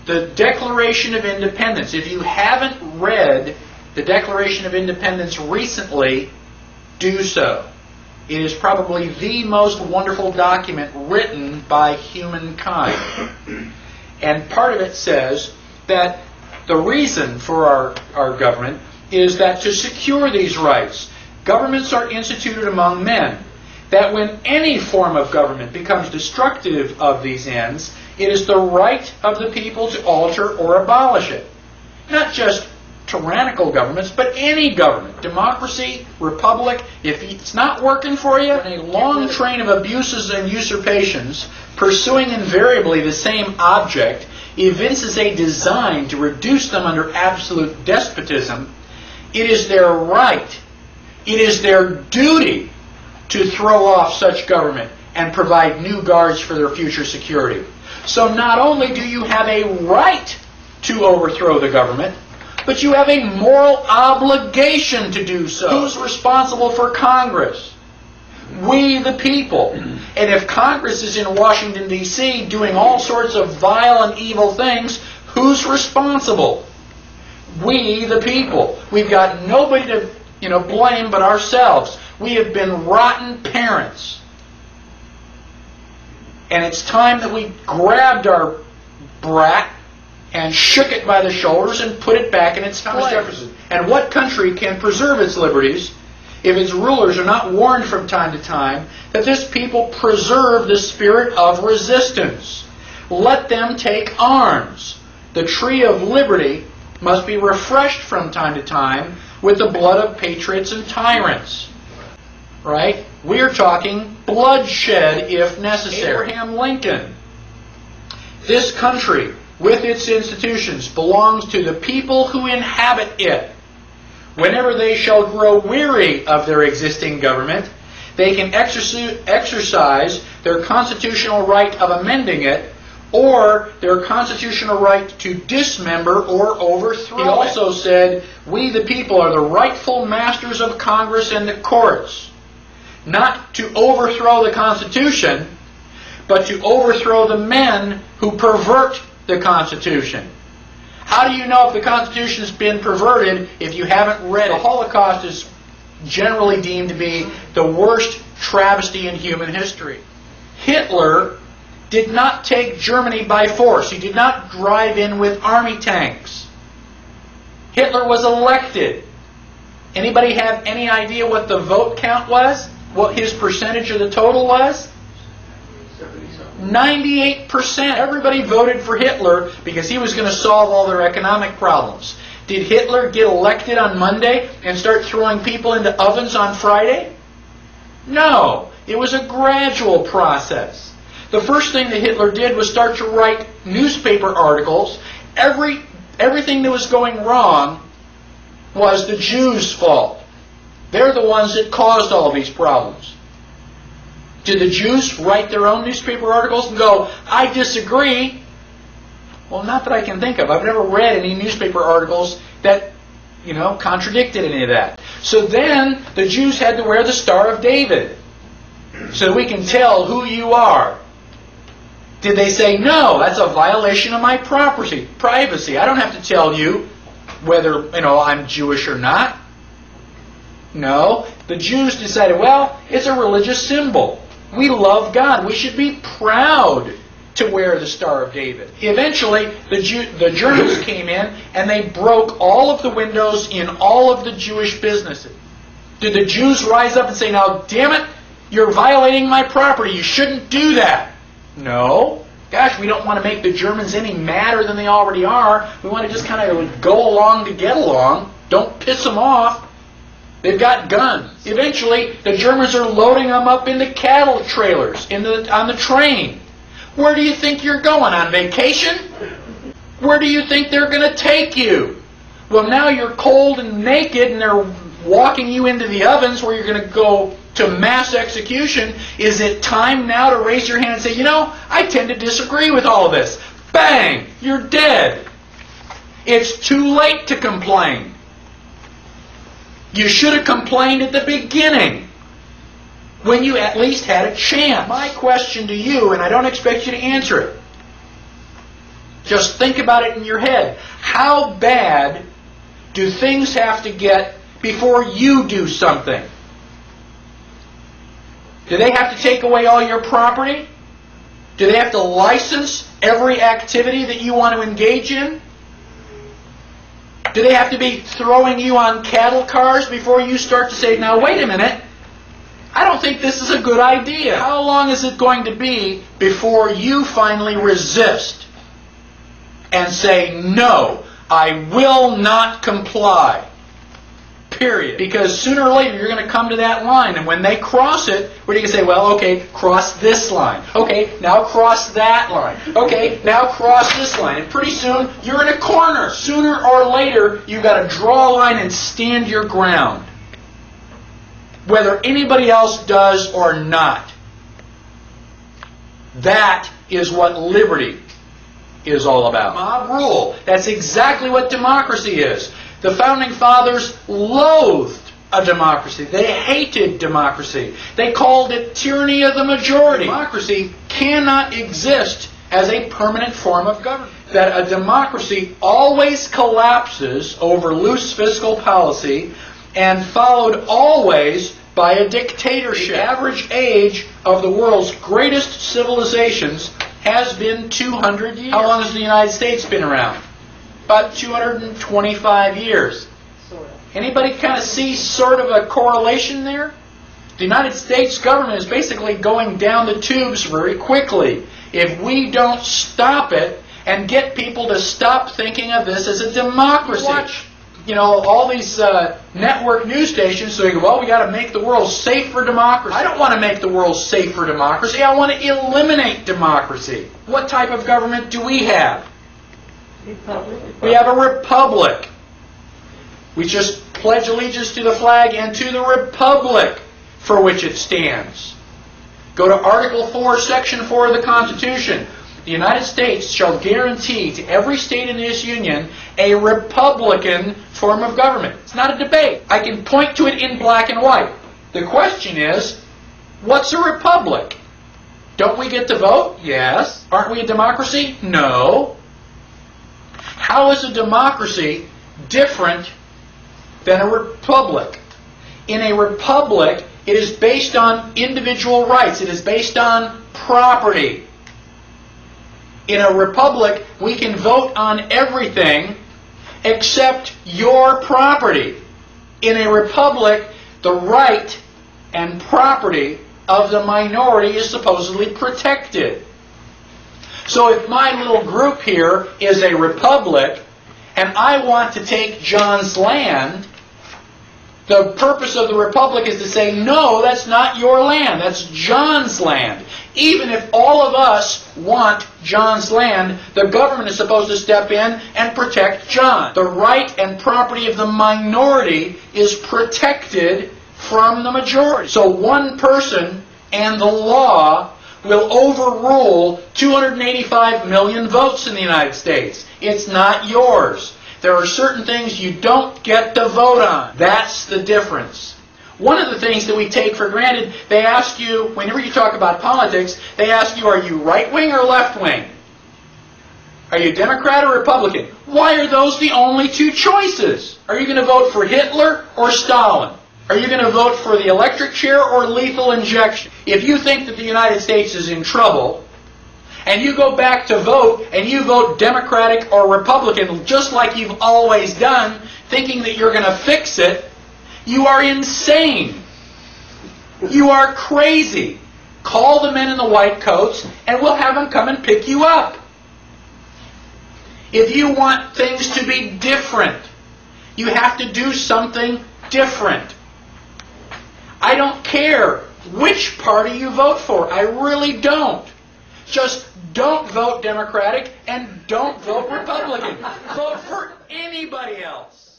The Declaration of Independence. If you haven't read the Declaration of Independence recently, do so. It is probably the most wonderful document written by humankind. And part of it says that the reason for our government is that to secure these rights, governments are instituted among men, that when any form of government becomes destructive of these ends, it is the right of the people to alter or abolish it. Not just tyrannical governments, but any government, democracy, republic. If it's not working for you, in a long train of abuses and usurpations, pursuing invariably the same object, evinces a design to reduce them under absolute despotism, it is their right, it is their duty to throw off such government and provide new guards for their future security. So not only do you have a right to overthrow the government, but you have a moral obligation to do so. Who's responsible for Congress? We, the people. And if Congress is in Washington, D.C. doing all sorts of vile and evil things, who's responsible? We, the people. We've got nobody to blame but ourselves. We have been rotten parents. And it's time that we grabbed our brat and shook it by the shoulders and put it back in its place. Thomas Jefferson. And what country can preserve its liberties if its rulers are not warned from time to time that this people preserve the spirit of resistance? Let them take arms. The tree of liberty must be refreshed from time to time with the blood of patriots and tyrants. Right? We're talking bloodshed if necessary. Abraham Lincoln. This country, with its institutions, belongs to the people who inhabit it. Whenever they shall grow weary of their existing government, they can exercise their constitutional right of amending it, or their constitutional right to dismember or overthrow it. He also said, we the people are the rightful masters of Congress and the courts, not to overthrow the Constitution, but to overthrow the men who pervert the Constitution. How do you know if the Constitution has been perverted if you haven't read it? The Holocaust is generally deemed to be the worst travesty in human history. Hitler did not take Germany by force. He did not drive in with army tanks. Hitler was elected. Anybody have any idea what the vote count was? What his percentage of the total was? 98%. Everybody voted for Hitler because he was going to solve all their economic problems. Did Hitler get elected on Monday and start throwing people into ovens on Friday? No. It was a gradual process. The first thing that Hitler did was start to write newspaper articles. Everything that was going wrong was the Jews' fault. They're the ones that caused all these problems. Did the Jews write their own newspaper articles and go, I disagree? Well, not that I can think of. I've never read any newspaper articles that, contradicted any of that. So then the Jews had to wear the Star of David so that we can tell who you are. Did they say, no, that's a violation of my privacy. I don't have to tell you whether, I'm Jewish or not. No, the Jews decided, well, it's a religious symbol. We love God. We should be proud to wear the Star of David. Eventually, the Germans came in and they broke all of the windows in all of the Jewish businesses. Did the Jews rise up and say, now, damn it, you're violating my property. You shouldn't do that? No. Gosh, we don't want to make the Germans any madder than they already are. We want to just kind of go along to get along. Don't piss them off. They've got guns. Eventually, the Germans are loading them up into cattle trailers on the train. Where do you think you're going? On vacation? Where do you think they're going to take you? Well, now you're cold and naked and they're walking you into the ovens where you're going to go to mass execution. Is it time now to raise your hand and say, I tend to disagree with all of this? Bang! You're dead. It's too late to complain. You should have complained at the beginning, when you at least had a chance. My question to you, and I don't expect you to answer it, Just think about it in your head. How bad do things have to get before you do something? Do they have to take away all your property? Do they have to license every activity that you want to engage in? Do they have to be throwing you on cattle cars before you start to say, now wait a minute, I don't think this is a good idea. How long is it going to be before you finally resist and say, no, I will not comply? Period. Because sooner or later you're going to come to that line, and when they cross it, what are you going to say? Well, okay, cross this line. Okay, now cross that line. Okay, now cross this line. And pretty soon you're in a corner. Sooner or later you've got to draw a line and stand your ground, whether anybody else does or not. That is what liberty is all about. Mob rule. That's exactly what democracy is. The Founding Fathers loathed a democracy. They hated democracy. They called it tyranny of the majority. Democracy cannot exist as a permanent form of government. That a democracy always collapses over loose fiscal policy and followed always by a dictatorship. The average age of the world's greatest civilizations has been 200 years. How long has the United States been around? About 225 years. Anybody kind of see sort of a correlation there? The United States government is basically going down the tubes very quickly if we don't stop it and get people to stop thinking of this as a democracy. Watch, all these network news stations, so you go, well, we got to make the world safe for democracy. I don't want to make the world safe for democracy. I want to eliminate democracy. What type of government do we have? Republic. We have a republic. We just pledge allegiance to the flag and to the republic for which it stands. Go to Article 4, Section 4 of the Constitution. The United States shall guarantee to every state in this union a republican form of government. It's not a debate. I can point to it in black and white. The question is, what's a republic? Don't we get to vote? Yes. Aren't we a democracy? No. How is a democracy different than a republic? In a republic, it is based on individual rights. It is based on property. In a republic, we can vote on everything except your property. In a republic, the right and property of the minority is supposedly protected. So if my little group here is a republic and I want to take John's land, the purpose of the republic is to say, no, that's not your land, that's John's land. Even if all of us want John's land, the government is supposed to step in and protect John. The right and property of the minority is protected from the majority. So one person and the law will overrule 285 million votes in the United States. It's not yours. There are certain things you don't get to vote on. That's the difference. One of the things that we take for granted, they ask you, whenever you talk about politics, they ask you, are you right-wing or left-wing? Are you Democrat or Republican? Why are those the only two choices? Are you going to vote for Hitler or Stalin? Are you going to vote for the electric chair or lethal injection? If you think that the United States is in trouble, and you go back to vote, and you vote Democratic or Republican, just like you've always done, thinking that you're going to fix it, you are insane. You are crazy. Call the men in the white coats, and we'll have them come and pick you up. If you want things to be different, you have to do something different. I don't care which party you vote for. I really don't. Just don't vote Democratic and don't vote Republican. Vote for anybody else.